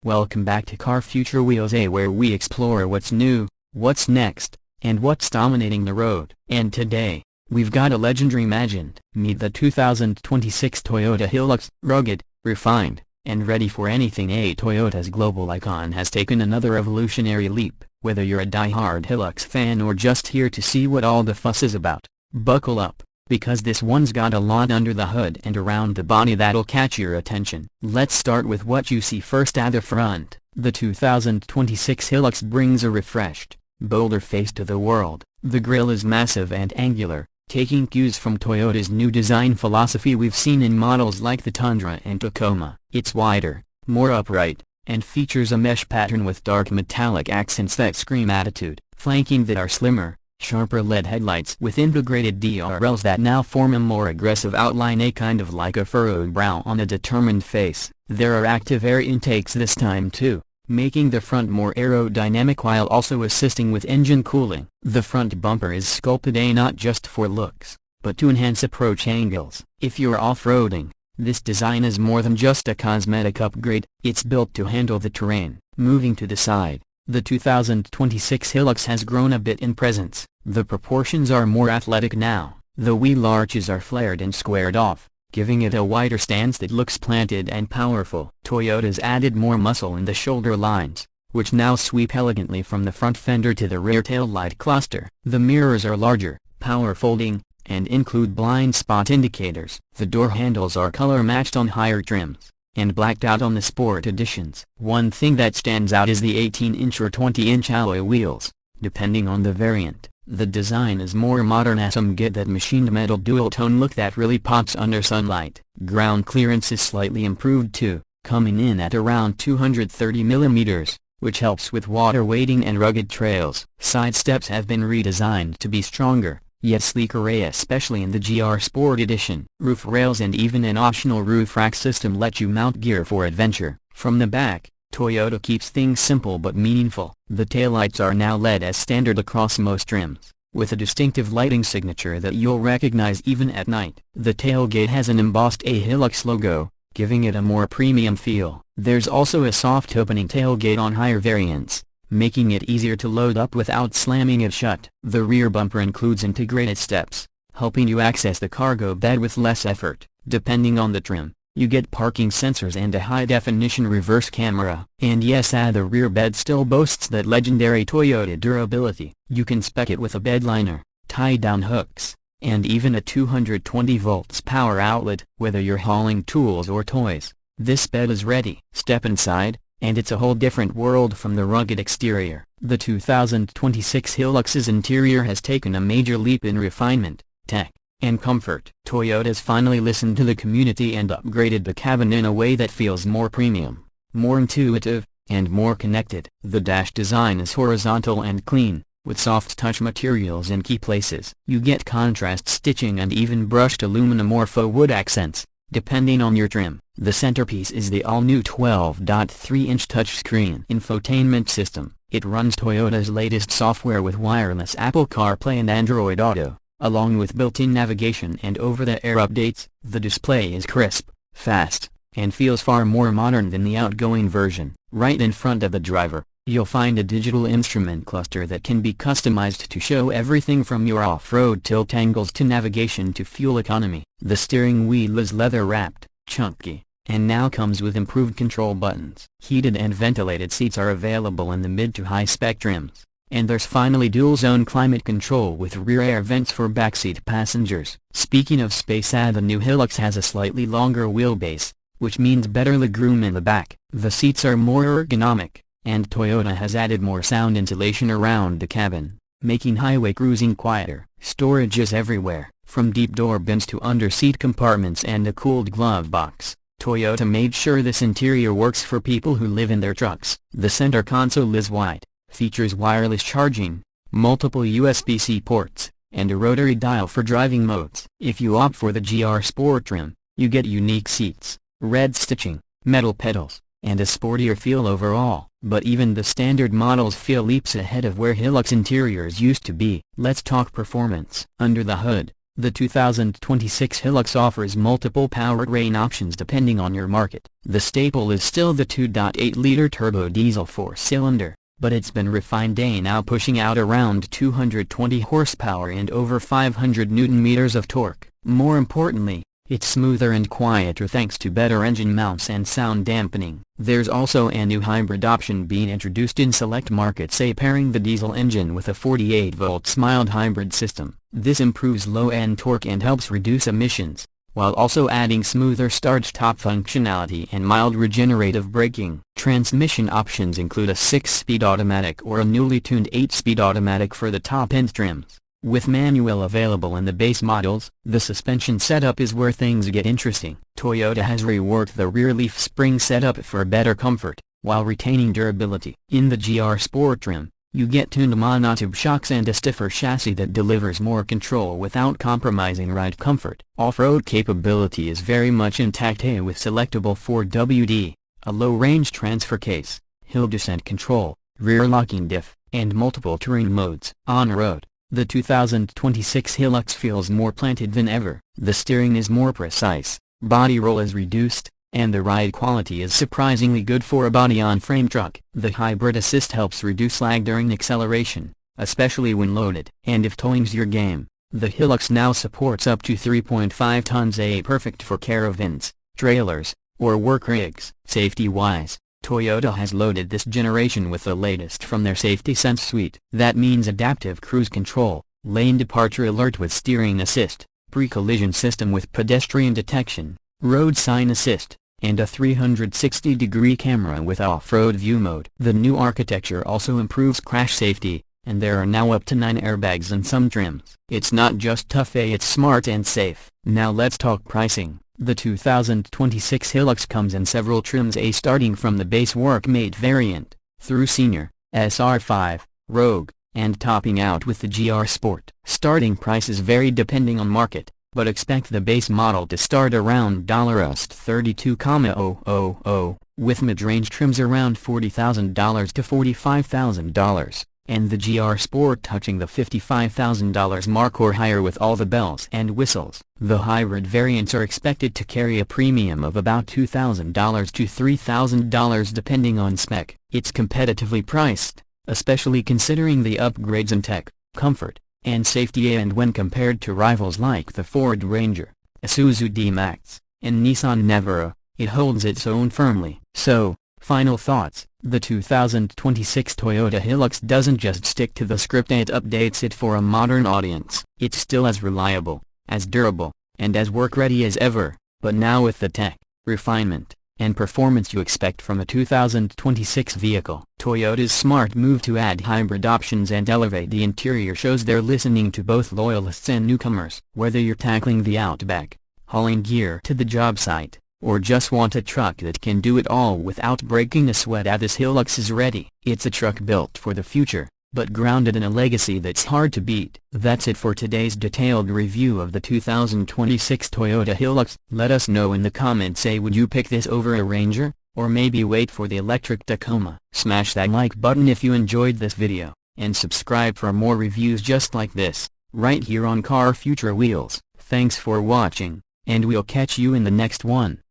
Welcome back to Car Future Wheels A, where we explore what's new, what's next, and what's dominating the road. And today, we've got a legendary legend. Meet the 2026 Toyota Hilux. Rugged, refined, and ready for anything, Toyota's global icon has taken another evolutionary leap. Whether you're a die-hard Hilux fan or just here to see what all the fuss is about, buckle up, because this one's got a lot under the hood and around the body that'll catch your attention. Let's start with what you see first at the front. The 2026 Hilux brings a refreshed, bolder face to the world. The grille is massive and angular, taking cues from Toyota's new design philosophy we've seen in models like the Tundra and Tacoma. It's wider, more upright, and features a mesh pattern with dark metallic accents that scream attitude. Flanking that are slimmer, sharper LED headlights with integrated DRLs that now form a more aggressive outline, a kind of like a furrowed brow on a determined face. There are active air intakes this time too, making the front more aerodynamic while also assisting with engine cooling. The front bumper is sculpted not just for looks, but to enhance approach angles. If you're off-roading, this design is more than just a cosmetic upgrade, it's built to handle the terrain. Moving to the side, the 2026 Hilux has grown a bit in presence. The proportions are more athletic now. The wheel arches are flared and squared off, giving it a wider stance that looks planted and powerful. Toyota's added more muscle in the shoulder lines, which now sweep elegantly from the front fender to the rear taillight cluster. The mirrors are larger, power-folding, and include blind spot indicators. The door handles are color-matched on higher trims, and blacked out on the Sport editions. One thing that stands out is the 18-inch or 20-inch alloy wheels, depending on the variant. The design is more modern, as some get that machined metal dual-tone look that really pops under sunlight. Ground clearance is slightly improved too, coming in at around 230 mm, which helps with water wading and rugged trails. Side steps have been redesigned to be stronger, yet sleeker, especially in the GR Sport Edition. Roof rails and even an optional roof rack system let you mount gear for adventure. From the back, Toyota keeps things simple but meaningful. The taillights are now LED as standard across most trims, with a distinctive lighting signature that you'll recognize even at night. The tailgate has an embossed Hilux logo, giving it a more premium feel. There's also a soft opening tailgate on higher variants, making it easier to load up without slamming it shut. The rear bumper includes integrated steps, helping you access the cargo bed with less effort. Depending on the trim, you get parking sensors and a high-definition reverse camera. And yes, the rear bed still boasts that legendary Toyota durability. You can spec it with a bed liner, tie-down hooks, and even a 220 volts power outlet. Whether you're hauling tools or toys, this bed is ready. Step inside, and it's a whole different world from the rugged exterior. The 2026 Hilux's interior has taken a major leap in refinement, tech, and comfort. Toyota's finally listened to the community and upgraded the cabin in a way that feels more premium, more intuitive, and more connected. The dash design is horizontal and clean, with soft touch materials in key places. You get contrast stitching and even brushed aluminum or faux wood accents, depending on your trim. The centerpiece is the all-new 12.3-inch touchscreen infotainment system. It runs Toyota's latest software with wireless Apple CarPlay and Android Auto, along with built-in navigation and over-the-air updates. The display is crisp, fast, and feels far more modern than the outgoing version. Right in front of the driver, you'll find a digital instrument cluster that can be customized to show everything from your off-road tilt angles to navigation to fuel economy. The steering wheel is leather-wrapped, chunky, and now comes with improved control buttons. Heated and ventilated seats are available in the mid to high-spec trims, and there's finally dual-zone climate control with rear air vents for backseat passengers. Speaking of space, the new Hilux has a slightly longer wheelbase, which means better legroom in the back. The seats are more ergonomic, and Toyota has added more sound insulation around the cabin, making highway cruising quieter. Storage is everywhere, from deep door bins to under-seat compartments and a cooled glove box. Toyota made sure this interior works for people who live in their trucks. The center console is wide, features wireless charging, multiple USB-C ports, and a rotary dial for driving modes. If you opt for the GR Sport trim, you get unique seats, red stitching, metal pedals, and a sportier feel overall. But even the standard models feel leaps ahead of where Hilux interiors used to be. Let's talk performance. Under the hood, The 2026 Hilux offers multiple powertrain options depending on your market. The staple is still the 2.8-liter turbo diesel 4-cylinder, but it's been refined, now pushing out around 220 horsepower and over 500 Nm of torque. More importantly, it's smoother and quieter thanks to better engine mounts and sound dampening. There's also a new hybrid option being introduced in select markets, pairing the diesel engine with a 48-volt mild hybrid system. This improves low-end torque and helps reduce emissions, while also adding smoother start-stop functionality and mild regenerative braking. Transmission options include a 6-speed automatic or a newly tuned 8-speed automatic for the top-end trims. With manual available in the base models, the suspension setup is where things get interesting. Toyota has reworked the rear leaf spring setup for better comfort, while retaining durability. In the GR Sport trim, you get tuned monotube shocks and a stiffer chassis that delivers more control without compromising ride comfort. Off-road capability is very much intact, with selectable 4WD, a low-range transfer case, hill descent control, rear locking diff, and multiple terrain modes. On-road, the 2026 Hilux feels more planted than ever. The steering is more precise, body roll is reduced, and the ride quality is surprisingly good for a body-on-frame truck. The hybrid assist helps reduce lag during acceleration, especially when loaded. And if towing's your game, the Hilux now supports up to 3.5 tons, perfect for caravans, trailers, or work rigs. Safety-wise, Toyota has loaded this generation with the latest from their Safety Sense suite. That means adaptive cruise control, lane departure alert with steering assist, pre-collision system with pedestrian detection, road sign assist, and a 360-degree camera with off-road view mode. The new architecture also improves crash safety, and there are now up to 9 airbags in some trims. It's not just tough, it's smart and safe. Now let's talk pricing. The 2026 Hilux comes in several trims, starting from the base work-mate variant, through Senior, SR5, Rogue, and topping out with the GR Sport. Starting prices vary depending on market, but expect the base model to start around $32,000, with mid-range trims around $40,000 to $45,000, and the GR Sport touching the $55,000 mark or higher with all the bells and whistles. The hybrid variants are expected to carry a premium of about $2,000 to $3,000 depending on spec. It's competitively priced, especially considering the upgrades in tech, comfort, and safety, and when compared to rivals like the Ford Ranger, Isuzu D-Max, and Nissan Navara, it holds its own firmly. So, final thoughts: the 2026 Toyota Hilux doesn't just stick to the script, it updates it for a modern audience. It's still as reliable, as durable, and as work-ready as ever, but now with the tech, refinement, and performance you expect from a 2026 vehicle. Toyota's smart move to add hybrid options and elevate the interior shows they're listening to both loyalists and newcomers. Whether you're tackling the outback, hauling gear to the job site, or just want a truck that can do it all without breaking a sweat, this Hilux is ready. It's a truck built for the future, but grounded in a legacy that's hard to beat. That's it for today's detailed review of the 2026 Toyota Hilux. Let us know in the comments, would you pick this over a Ranger, or maybe wait for the electric Tacoma? Smash that like button if you enjoyed this video, and subscribe for more reviews just like this, right here on Car Future Wheels. Thanks for watching, and we'll catch you in the next one.